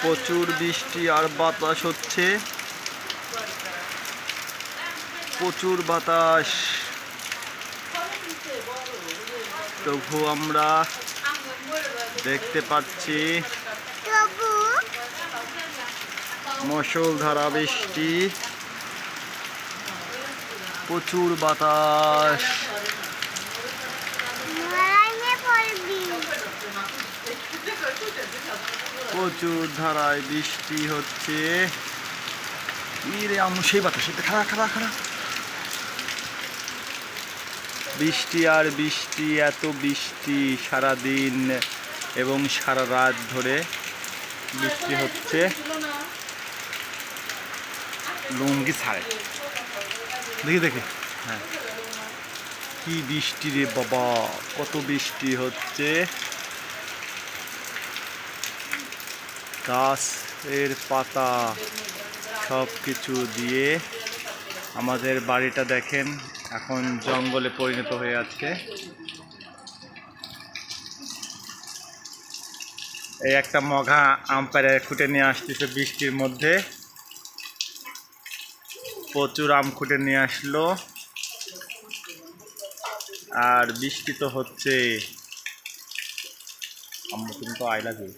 প্রচুর বৃষ্টি আর বাতাস হচ্ছে, প্রচুর বাতাস। তবু আমরা দেখতে পাচ্ছি মুষলধারা বৃষ্টি, প্রচুর বাতাস, প্রচুর ধারায় বৃষ্টি হচ্ছে। ইরে আম্মু সেই বাতাস, খাড়া খাড়া খাড়া, বৃষ্টি আর বৃষ্টি, এত বৃষ্টি সারাদিন এবং সারা রাত ধরে বৃষ্টি হচ্ছে। লুঙ্গি ছাড়ে দেখি দেখি, হ্যাঁ কি বৃষ্টি রে বাবা, কত বৃষ্টি হচ্ছে। গাছের পাতা সব কিছু দিয়ে আমাদের বাড়িটা দেখেন এখন জঙ্গলে পরিণত হয়ে যাচ্ছে। এই একটা মঘা আম পেড়ে খুঁটে নিয়ে আসতেছে বৃষ্টির মধ্যে, প্রচুর আম খুঁটে নিয়ে আসলো। আর বৃষ্টি তো হচ্ছে। আম্মু কিন্তু আই লাভ ইউ।